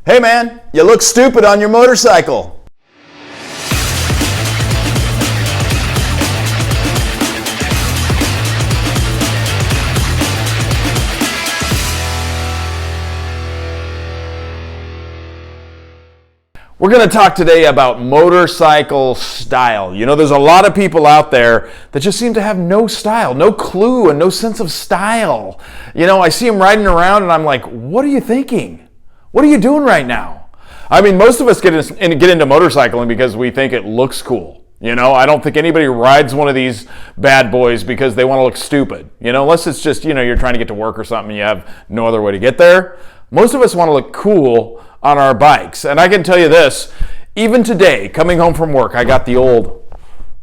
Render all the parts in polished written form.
Hey man, you look stupid on your motorcycle. We're going to talk today about motorcycle style. You know, there's a lot of people out there that just seem to have no style, no clue, and no sense of style. You know, I see them riding around and I'm like, what are you thinking? What are you doing right now? I mean, most of us get into motorcycling because we think it looks cool. You know, I don't think anybody rides one of these bad boys because they want to look stupid. You know, unless it's just, you know, you're trying to get to work or something and you have no other way to get there. Most of us want to look cool on our bikes. And I can tell you this, even today, coming home from work, I got the old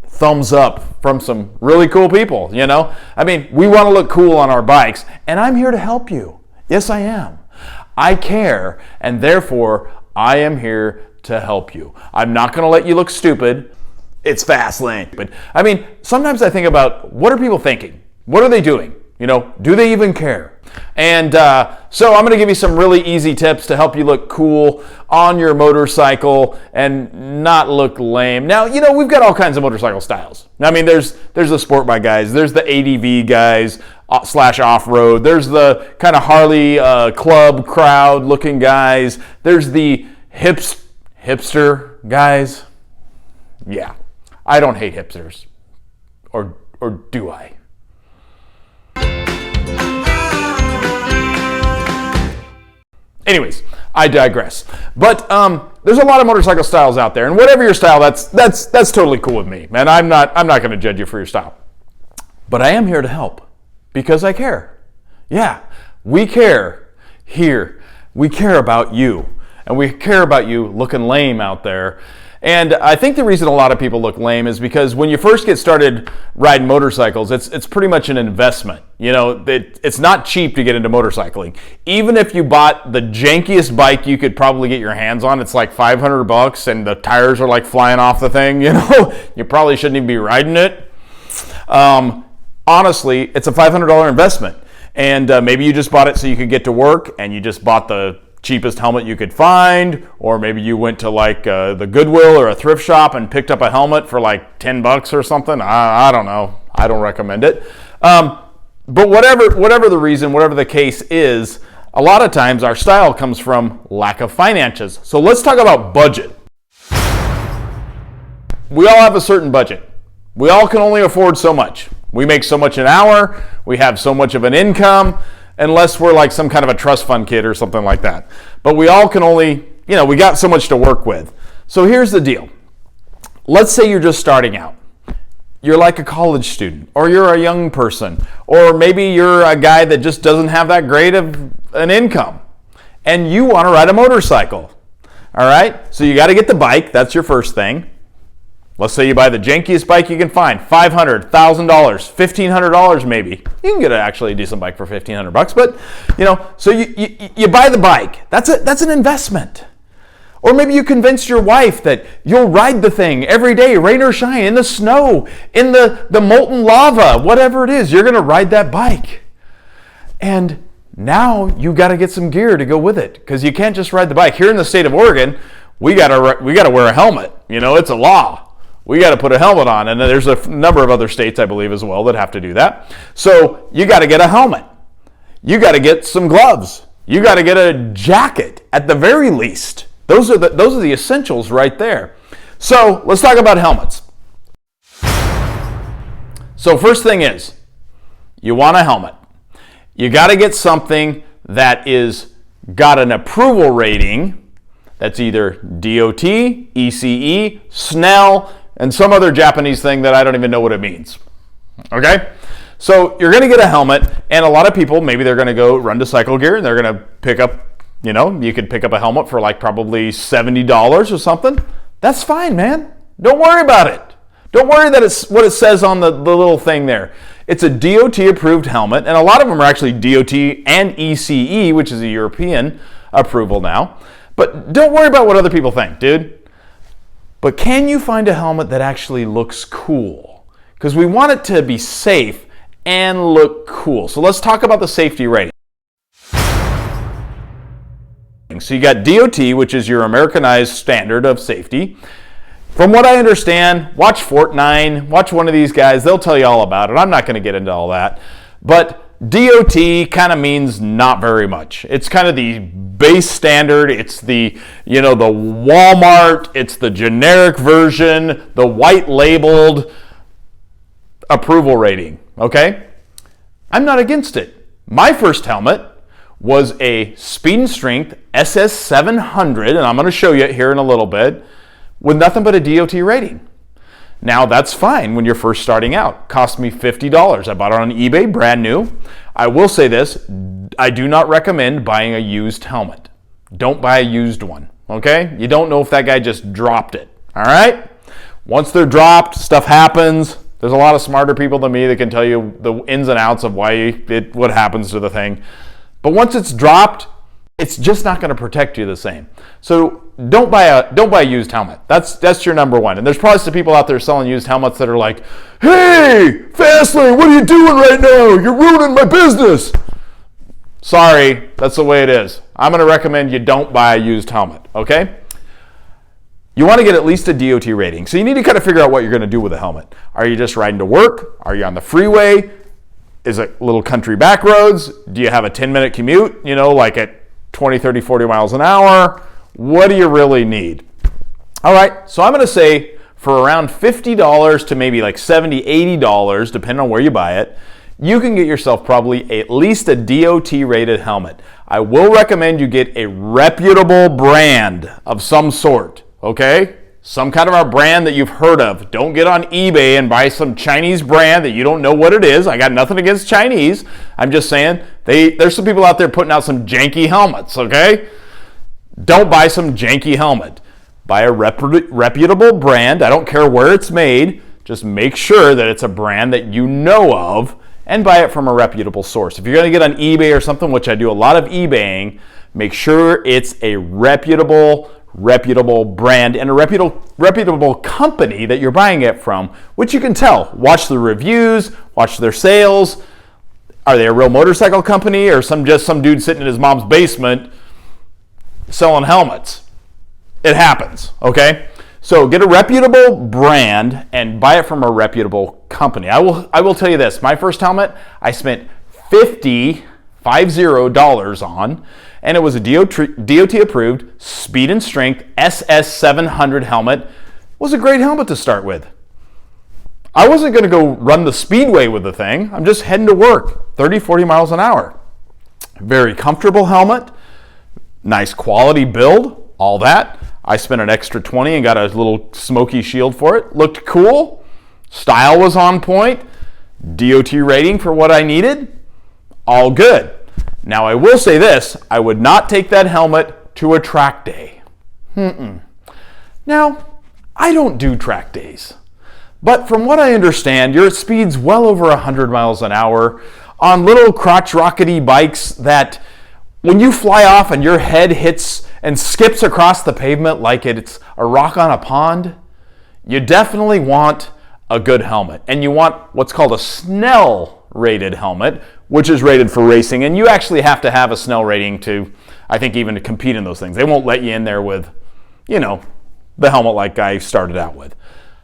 thumbs up from some really cool people, you know? I mean, we want to look cool on our bikes, and I'm here to help you. Yes, I am. I care, and therefore, I am here to help you. I'm not going to let you look stupid. It's fast lane. But I mean, sometimes I think about, what are people thinking? What are they doing? You know, do they even care? And so I'm going to give you some really easy tips to help you look cool on your motorcycle and not look lame. Now, you know, we've got all kinds of motorcycle styles. I mean, there's the sport bike guys, there's the ADV guys slash off-road, there's the kind of Harley club crowd looking guys, there's the hipster guys. Yeah, I don't hate hipsters. Or do I? Anyways, I digress. But there's a lot of motorcycle styles out there, and whatever your style, that's totally cool with me, man. I'm not going to judge you for your style, but I am here to help because I care. Yeah, we care here. We care about you, and we care about you looking lame out there. And I think the reason a lot of people look lame is because when you first get started riding motorcycles, it's pretty much an investment. You know, it's not cheap to get into motorcycling. Even if you bought the jankiest bike you could probably get your hands on, it's like $500 and the tires are like flying off the thing, you know, you probably shouldn't even be riding it. Honestly, it's a $500 investment. And maybe you just bought it so you could get to work and you just bought the cheapest helmet you could find, or maybe you went to like the Goodwill or a thrift shop and picked up a helmet for like $10 or something. I don't know. I don't recommend it. But whatever the reason, whatever the case is, a lot of times our style comes from lack of finances. So let's talk about budget. We all have a certain budget. We all can only afford so much. We make so much an hour. We have so much of an income. Unless we're like some kind of a trust fund kid or something like that. But we all can only, you know, we got so much to work with. So here's the deal. Let's say you're just starting out. You're like a college student, or you're a young person, or maybe you're a guy that just doesn't have that great of an income, and you want to ride a motorcycle. All right? So you got to get the bike. That's your first thing. Let's say you buy the jankiest bike you can find, $500, $1,000, $1,500 maybe. You can get actually a decent bike for $1,500, but you know, so you buy the bike. That's an investment. Or maybe you convince your wife that you'll ride the thing every day, rain or shine, in the snow, in the molten lava, whatever it is, you're going to ride that bike. And now you got to get some gear to go with it, because you can't just ride the bike. Here in the state of Oregon, we got to wear a helmet. You know, it's a law. We got to put a helmet on, and there's a number of other states, I believe, as well that have to do that. So you got to get a helmet. You got to get some gloves. You got to get a jacket at the very least. Those are the essentials right there. So let's talk about helmets. So first thing is, you want a helmet. You got to get something that is got an approval rating. That's either DOT, ECE, SNELL, and some other Japanese thing that I don't even know what it means. Okay? So you're going to get a helmet, and a lot of people, maybe they're going to go run to Cycle Gear, and they're going to pick up, you know, you could pick up a helmet for like probably $70 or something. That's fine, man. Don't worry about it. Don't worry that it's what it says on the little thing there. It's a DOT-approved helmet, and a lot of them are actually DOT and ECE, which is a European approval now. But don't worry about what other people think, dude. But can you find a helmet that actually looks cool? Because we want it to be safe and look cool. So let's talk about the safety rating. ratings. So you got DOT, which is your Americanized standard of safety. From what I understand, watch Fort9, watch one of these guys. They'll tell you all about it. I'm not going to get into all that. But DOT kind of means not very much. It's kind of the base standard. It's the, the Walmart, it's the generic version, the white labeled approval rating, okay? I'm not against it. My first helmet was a Speed and Strength SS700, and I'm going to show you it here in a little bit, with nothing but a DOT rating. Now, that's fine when you're first starting out. Cost me $50. I bought it on eBay, brand new. I will say this, I do not recommend buying a used helmet. Don't buy a used one, okay? You don't know if that guy just dropped it, all right? Once they're dropped, stuff happens. There's a lot of smarter people than me that can tell you the ins and outs of what happens to the thing. But once it's dropped, it's just not going to protect you the same. So don't buy a used helmet. That's your number one. And there's probably some people out there selling used helmets that are like, "Hey, Fastlane, what are you doing right now? You're ruining my business." Sorry, that's the way it is. I'm going to recommend you don't buy a used helmet, okay? You want to get at least a DOT rating. So you need to kind of figure out what you're going to do with a helmet. Are you just riding to work? Are you on the freeway? Is it little country back roads? Do you have a 10-minute commute, like at 20, 30, 40 miles an hour? What do you really need? All right, so I'm going to say for around $50 to maybe like $70, $80, depending on where you buy it, you can get yourself probably at least a DOT-rated helmet. I will recommend you get a reputable brand of some sort, okay? Some kind of a brand that you've heard of. Don't get on eBay and buy some Chinese brand that you don't know what it is. I got nothing against Chinese. I'm just saying there's some people out there putting out some janky helmets, okay? Don't buy some janky helmet. Buy a reputable brand. I don't care where it's made. Just make sure that it's a brand that you know of and buy it from a reputable source. If you're going to get on eBay or something, which I do a lot of eBaying, make sure it's a reputable brand and a reputable company that you're buying it from, which you can tell. Watch the reviews, watch their sales. Are they a real motorcycle company or just some dude sitting in his mom's basement selling helmets? It happens, okay? So get a reputable brand and buy it from a reputable company. I will tell you this. My first helmet, I spent $50 on, and it was a DOT approved Speed and Strength SS700 helmet. It was a great helmet to start with. I wasn't going to go run the speedway with the thing. I'm just heading to work, 30, 40 miles an hour. Very comfortable helmet, nice quality build, all that. I spent an extra $20 and got a little smoky shield for it. Looked cool. Style was on point. DOT rating for what I needed. All good. Now I will say this, I would not take that helmet to a track day. Now, I don't do track days. But from what I understand, you're at speeds well over 100 miles an hour on little crotch rockety bikes that when you fly off and your head hits and skips across the pavement like it's a rock on a pond, you definitely want a good helmet. And you want what's called a Snell rated helmet, which is rated for racing. And you actually have to have a Snell rating to, I think, even to compete in those things. They won't let you in there with, the helmet like I started out with.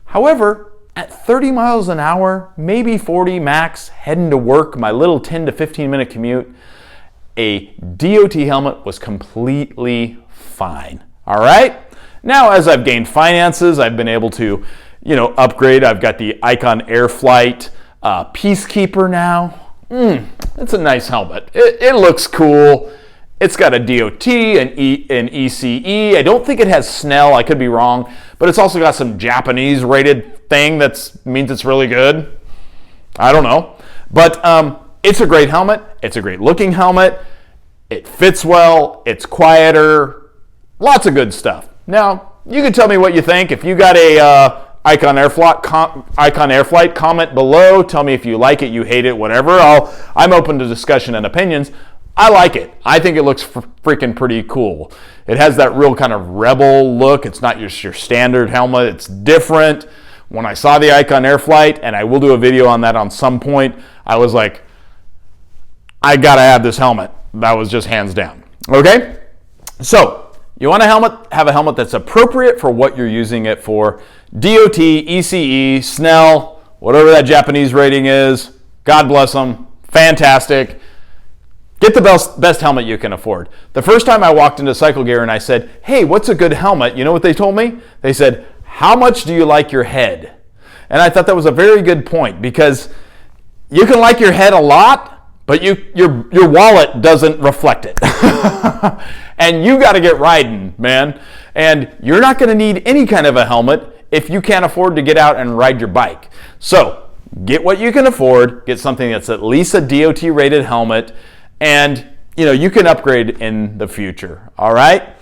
However, at 30 miles an hour, maybe 40 max, heading to work, my little 10 to 15 minute commute, a DOT helmet was completely fine. All right? Now, as I've gained finances, I've been able to, upgrade. I've got the Icon Airflight Peacekeeper now. It's a nice helmet. It looks cool. It's got a DOT, an ECE. I don't think it has Snell. I could be wrong. But it's also got some Japanese rated thing that means it's really good. I don't know. But it's a great helmet. It's a great looking helmet. It fits well. It's quieter. Lots of good stuff. Now, you can tell me what you think. If you got a Icon Airflight, comment below. Tell me if you like it, you hate it, whatever. I'm open to discussion and opinions. I like it. I think it looks freaking pretty cool. It has that real kind of rebel look. It's not just your standard helmet. It's different. When I saw the Icon Airflight, and I will do a video on that on some point, I was like, I gotta have this helmet. That was just hands down. Okay? So you want have a helmet that's appropriate for what you're using it for. DOT, ECE, Snell, whatever that Japanese rating is, God bless them, fantastic. Get the best helmet you can afford. The first time I walked into Cycle Gear and I said, hey, what's a good helmet? You know what they told me? They said, how much do you like your head? And I thought that was a very good point, because you can like your head a lot, but your wallet doesn't reflect it. And you got to get riding, man. And you're not going to need any kind of a helmet if you can't afford to get out and ride your bike. So get what you can afford, get something that's at least a DOT rated helmet, and you can upgrade in the future. All right?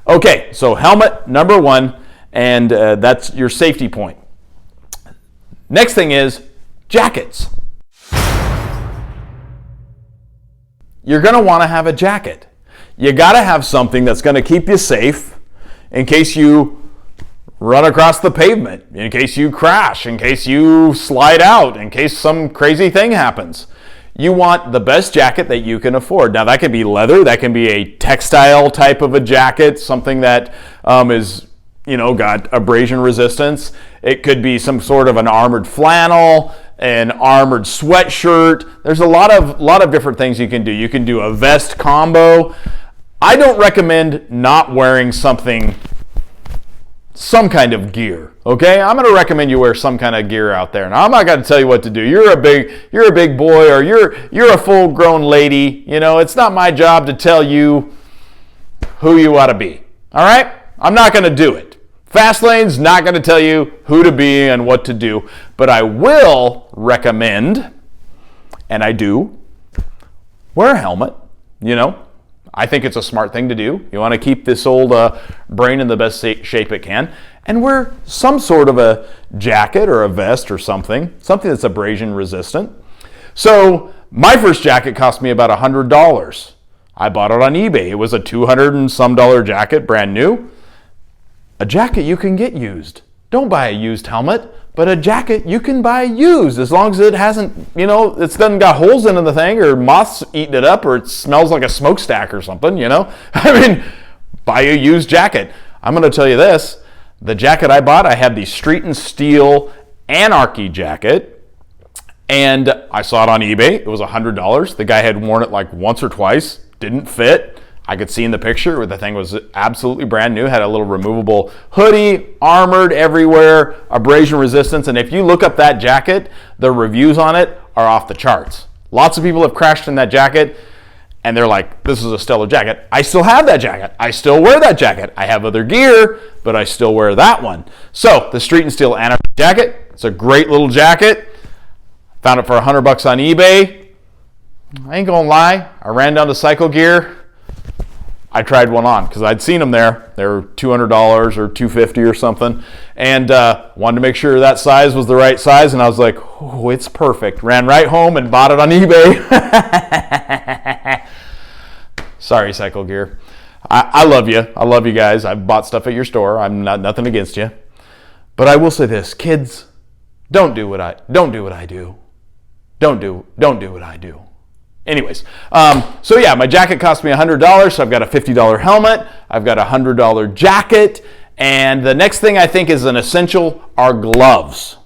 Okay, so helmet number one, and that's your safety point. Next thing is jackets. You're going to want to have a jacket. You got to have something that's going to keep you safe in case you run across the pavement, in case you crash, in case you slide out, in case some crazy thing happens. You want the best jacket that you can afford. Now that can be leather, that can be a textile type of a jacket, something that is got abrasion resistance. It could be some sort of an armored flannel, an armored sweatshirt. There's a lot of different things you can do. You can do a vest combo. I don't recommend not wearing some kind of gear. Okay, I'm going to recommend you wear some kind of gear out there. Now I'm not going to tell you what to do. You're a big boy, or you're a full-grown lady. It's not my job to tell you who you ought to be. All right, I'm not going to do it. Fastlane's not going to tell you who to be and what to do, but I will recommend, and I do, wear a helmet. I think it's a smart thing to do. You want to keep this old brain in the best shape it can, and wear some sort of a jacket or a vest or something that's abrasion resistant. So my first jacket cost me about $100. I bought it on eBay. It was a $200 and some jacket, brand new. A jacket you can get used. Don't buy a used helmet, but a jacket you can buy used, as long as it hasn't, it doesn't got holes in the thing, or moths eating it up, or it smells like a smokestack or something, buy a used jacket. I'm going to tell you this, the jacket I bought, I had the Street and Steel Anarchy jacket, and I saw it on eBay. It was $100. The guy had worn it like once or twice, didn't fit. I could see in the picture where the thing was absolutely brand new, had a little removable hoodie, armored everywhere, abrasion resistance. And if you look up that jacket, the reviews on it are off the charts. Lots of people have crashed in that jacket, and they're like, this is a stellar jacket. I still have that jacket. I still wear that jacket. I have other gear, but I still wear that one. So the Street and Steel Anarchy jacket, it's a great little jacket. Found it for $100 on eBay. I ain't gonna lie, I ran down to Cycle Gear. I tried one on because I'd seen them there. They were $200 or $250 or something, and wanted to make sure that size was the right size. And I was like, "Oh, it's perfect." Ran right home and bought it on eBay. Sorry, Cycle Gear. I love you. I love you guys. I've bought stuff at your store. I'm nothing against you, but I will say this, kids: don't do what I do. Don't do what I do. Anyways, so yeah, my jacket cost me $100, so I've got a $50 helmet, I've got a $100 jacket, and the next thing I think is an essential are gloves.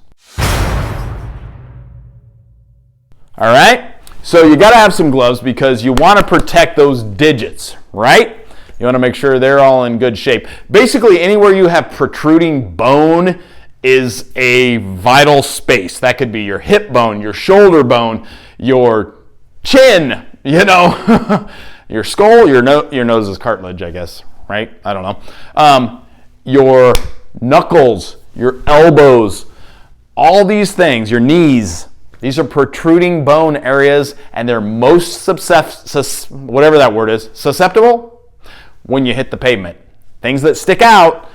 All right, so you got to have some gloves because you want to protect those digits, right? You want to make sure they're all in good shape. Basically, anywhere you have protruding bone is a vital space. That could be your hip bone, your shoulder bone, your chin, your skull, your nose is cartilage, I guess, right? I don't know. Your knuckles, your elbows, all these things, your knees, these are protruding bone areas, and they're most whatever that word is, susceptible when you hit the pavement. Things that stick out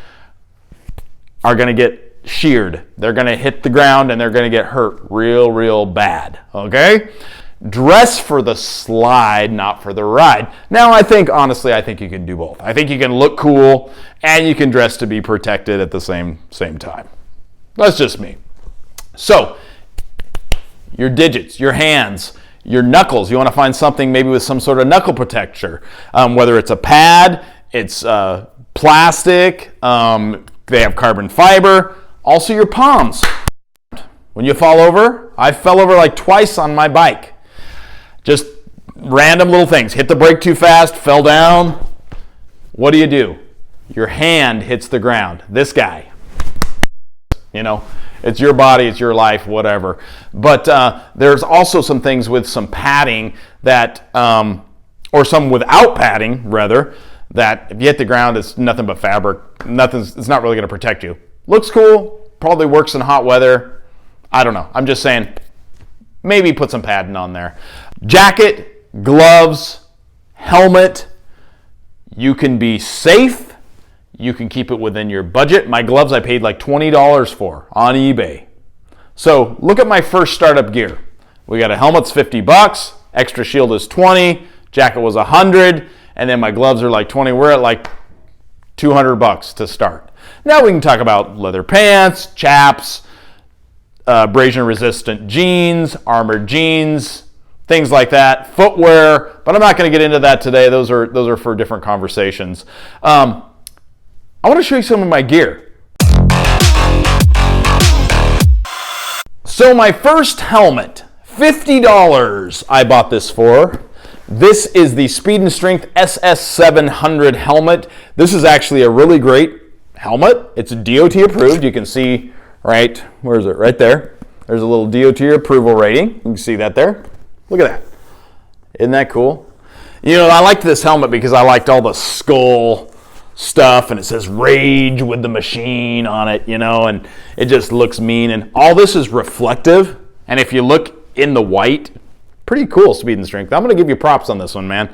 are going to get sheared. They're going to hit the ground and they're going to get hurt real bad, okay? Dress for the slide, not for the ride. Now, honestly, I think you can do both. I think you can look cool and you can dress to be protected at the same time. That's just me. So, your digits, your hands, your knuckles. You want to find something maybe with some sort of knuckle protector, whether it's a pad, It's plastic. They have carbon fiber. Also your palms. When you fall over, I fell over like twice on my bike. Just random little things. Hit the brake too fast, fell down. What do? Your hand hits the ground. This guy. You know, it's your body, it's your life, whatever. But there's also some things with some padding that, or some without padding, rather, that if you hit the ground, it's nothing but fabric. It's not really going to protect you. Looks cool, probably works in hot weather. I don't know. I'm just saying, maybe put some padding on there. Jacket, gloves, helmet. You can be safe. You can keep it within your budget. My gloves I paid like $20 for on eBay. So look at my first startup gear. We got a helmet's $50, extra shield is $20, jacket was $100, and then my gloves are like $20. We're at like $200 to start. Now we can talk about leather pants, chaps, abrasion resistant jeans, armored jeans, things like that, footwear, but I'm not going to get into that today. Those are for different conversations. I want to show you some of my gear. So my first helmet, $50 I bought this for. This is the Speed and Strength SS700 helmet. This is actually a really great helmet. It's DOT approved. You can see, right, where is it? Right there. There's a little DOT approval rating. You can see that there. Look at that. Isn't that cool? You know, I liked this helmet because I liked all the skull stuff, and it says Rage with the Machine on it, you know, and it just looks mean. And all this is reflective, and if you look in the white, pretty cool Speed and Strength. I'm going to give you props on this one, man.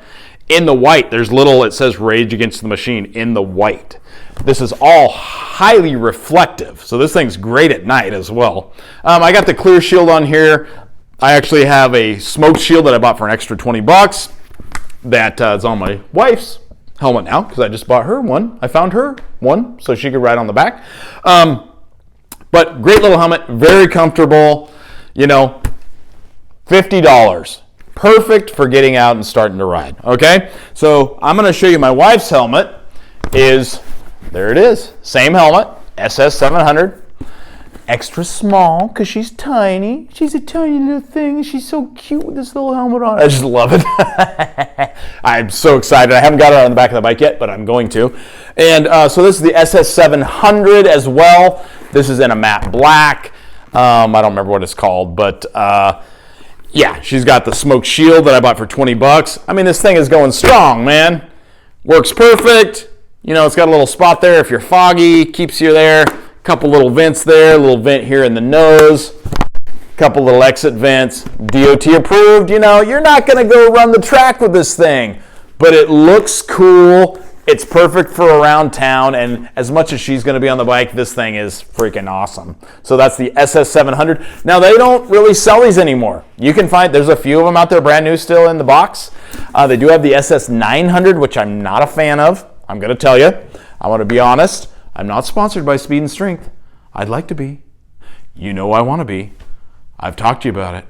In the white, there's little, it says Rage Against the Machine in the white. This is all highly reflective, so this thing's great at night as well. I got the clear shield on here. I actually have a smoke shield that I bought for an extra $20 that is on my wife's helmet now, because I just bought her one. I found her one so she could ride on the back. But great little helmet, very comfortable, you know, $50. Perfect for getting out and starting to ride, okay? So I'm going to show you my wife's helmet. There it is, same helmet, SS700. Extra small because she's tiny. She's a tiny little thing. She's so cute with this little helmet on. I just love it. I'm so excited. I haven't got it on the back of the bike yet, but I'm going to. And so this is the SS700 as well. This is in a matte black. I don't remember what it's called, but yeah, she's got the smoke shield that I bought for $20. I mean, this thing is going strong, man. Works perfect. You know, it's got a little spot there if you're foggy, keeps you there. Couple little vents there, a little vent here in the nose, couple little exit vents, DOT approved. You know, you're not going to go run the track with this thing, but it looks cool. It's perfect for around town, and as much as she's going to be on the bike, this thing is freaking awesome. So that's the SS700. Now, they don't really sell these anymore. You can find, there's a few of them out there brand new still in the box. They do have the SS900, which I'm not a fan of. I'm going to tell you. I want to be honest. I'm not sponsored by Speed and Strength. I'd like to be. You know I want to be. I've talked to you about it.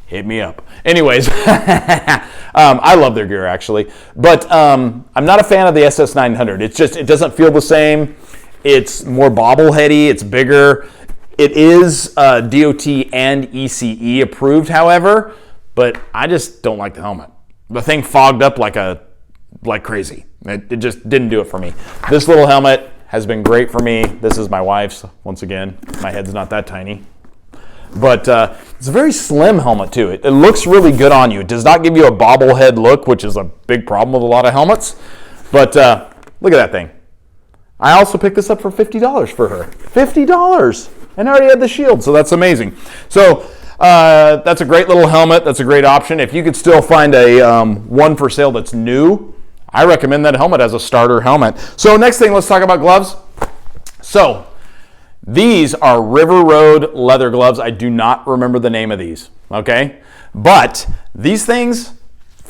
Hit me up. Anyways, I love their gear actually, but I'm not a fan of the SS900. It doesn't feel the same. It's more bobbleheady. It's bigger. It is DOT and ECE approved, however, but I just don't like the helmet. The thing fogged up like crazy. It just didn't do it for me. This little helmet has been great for me. This is my wife's, once again. My head's not that tiny. But it's a very slim helmet too. It looks really good on you. It does not give you a bobblehead look, which is a big problem with a lot of helmets. But look at that thing. I also picked this up for $50 for her. $50! And I already had the shield, so that's amazing. So that's a great little helmet. That's a great option. If you could still find a one for sale that's new, I recommend that helmet as a starter helmet. So next thing, let's talk about gloves. So these are River Road leather gloves. I do not remember the name of these, okay? But these things,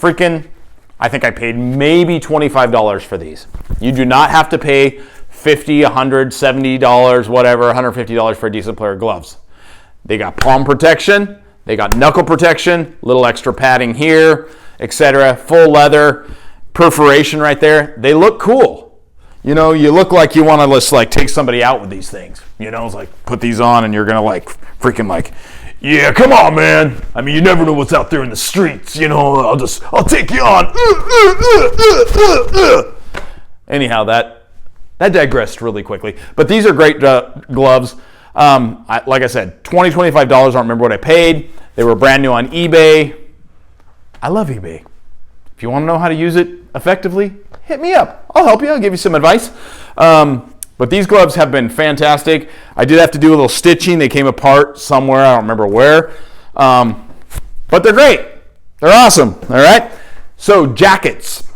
I think I paid maybe $25 for these. You do not have to pay $50, $100, $70, whatever, $150 for a decent pair of gloves. They got palm protection, they got knuckle protection, little extra padding here, etc. Full leather. perforation right there. They look cool. You know, you look like you want to just like take somebody out with these things. You know, it's like put these on and you're going to like freaking like, yeah, come on, man. I mean, you never know what's out there in the streets. You know, I'll take you on. Anyhow, that digressed really quickly. But these are great gloves. Like I said, $20, $25. I don't remember what I paid. They were brand new on eBay. I love eBay. If you want to know how to use it effectively, hit me up. I'll help you. I'll give you some advice. But these gloves have been fantastic. I did have to do a little stitching. They came apart somewhere. I don't remember where. But they're great. They're awesome. All right. So jackets.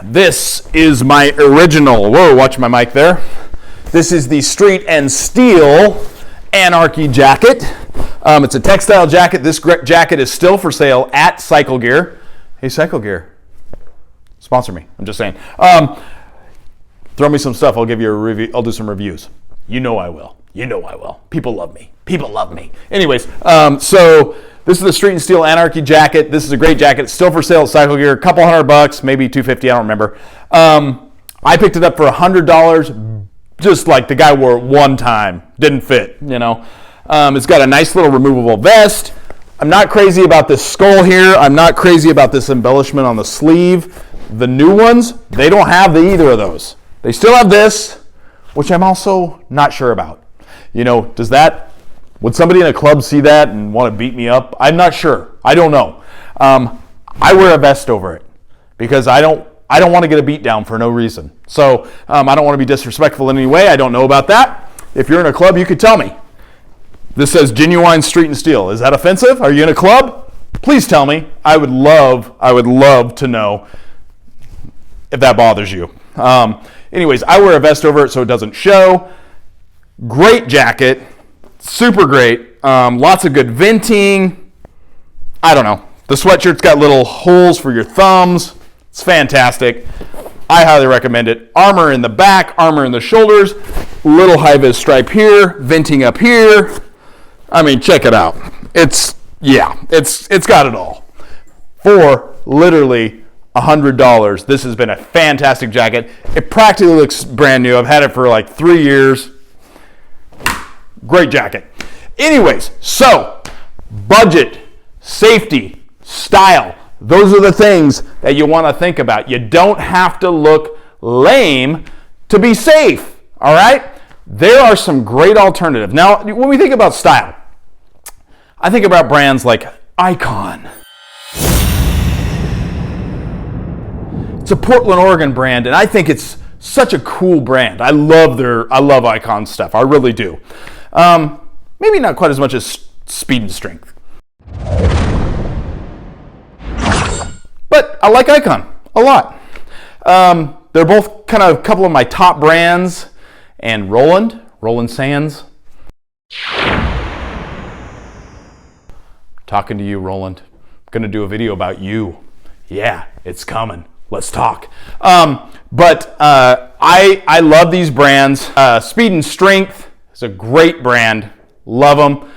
This is my original. Whoa, watch my mic there. This is the Street and Steel Anarchy jacket. It's a textile jacket. This jacket is still for sale at Cycle Gear. Hey, Cycle Gear, sponsor me. I'm just saying. Throw me some stuff. I'll give you a review. I'll do some reviews. You know I will. You know I will. People love me. People love me. Anyways, so this is the Street and Steel Anarchy jacket. This is a great jacket. It's still for sale at Cycle Gear. A couple $100, maybe $250. I don't remember. I picked it up for $100. Just like the guy wore it one time. Didn't fit, you know. It's got a nice little removable vest. I'm not crazy about this skull here. I'm not crazy about this embellishment on the sleeve. The new ones, they don't have either of those. They still have this, which I'm also not sure about. You know, would somebody in a club see that and want to beat me up? I'm not sure. I don't know. I wear a vest over it because I don't want to get a beat down for no reason. So I don't want to be disrespectful in any way. I don't know about that. If you're in a club, you could tell me. This says Genuine Street and Steel. Is that offensive? Are you in a club? Please tell me. I would love to know if that bothers you. Anyways, I wear a vest over it so it doesn't show. Great jacket. Super great. Lots of good venting. I don't know. The sweatshirt's got little holes for your thumbs. It's fantastic. I highly recommend it. Armor in the back, armor in the shoulders, little high-vis stripe here, venting up here. I mean, check it out. It's got it all. For literally $100, this has been a fantastic jacket. It practically looks brand new. I've had it for like 3 years. Great jacket. Anyways, so budget, safety, style. Those are the things that you want to think about. You don't have to look lame to be safe, all right? There are some great alternatives. Now, when we think about style, I think about brands like Icon. It's a Portland, Oregon brand, and I think it's such a cool brand. I love Icon stuff. I really do. Maybe not quite as much as Speed and Strength. But I like Icon a lot. They're both kind of a couple of my top brands. And Roland Sands. Talking to you, Roland. I'm going to do a video about you. Yeah, it's coming. Let's talk. But I love these brands. Speed and Strength is a great brand. Love them.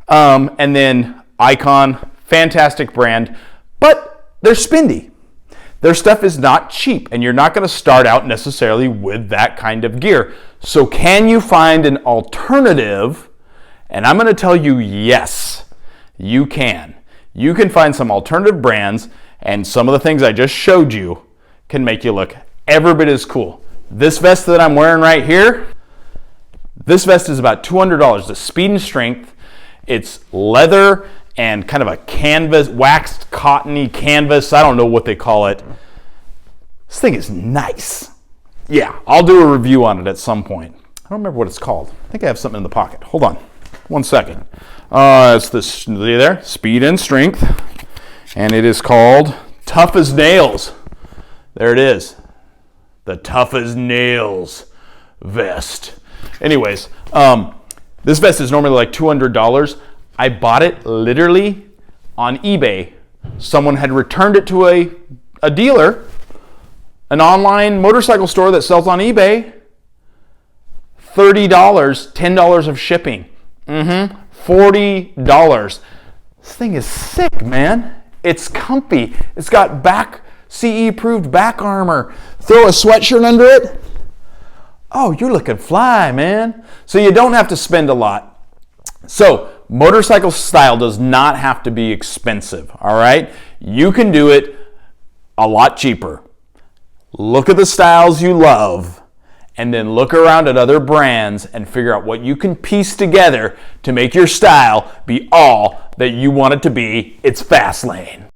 And then Icon, fantastic brand. But they're spendy. Their stuff is not cheap, and you're not going to start out necessarily with that kind of gear. So can you find an alternative? And I'm going to tell you, yes, you can. You can find some alternative brands, and some of the things I just showed you can make you look every bit as cool. This vest that I'm wearing right here, this vest is about $200. The Speed and Strength. It's leather and kind of a canvas, waxed cottony canvas. I don't know what they call it. This thing is nice. Yeah, I'll do a review on it at some point. I don't remember what it's called. I think I have something in the pocket. Hold on 1 second. It's this there, Speed and Strength. And it is called Tough as Nails. There it is. The Tough as Nails vest. Anyways, this vest is normally like $200. I bought it literally on eBay. Someone had returned it to a dealer, an online motorcycle store that sells on eBay. $30, $10 of shipping. $40. This thing is sick, man. It's comfy. It's got back CE-approved back armor. Throw a sweatshirt under it. Oh, you're looking fly, man. So you don't have to spend a lot. So motorcycle style does not have to be expensive, all right? You can do it a lot cheaper. Look at the styles you love, and then look around at other brands and figure out what you can piece together to make your style be all that you want it to be. It's Fastlane.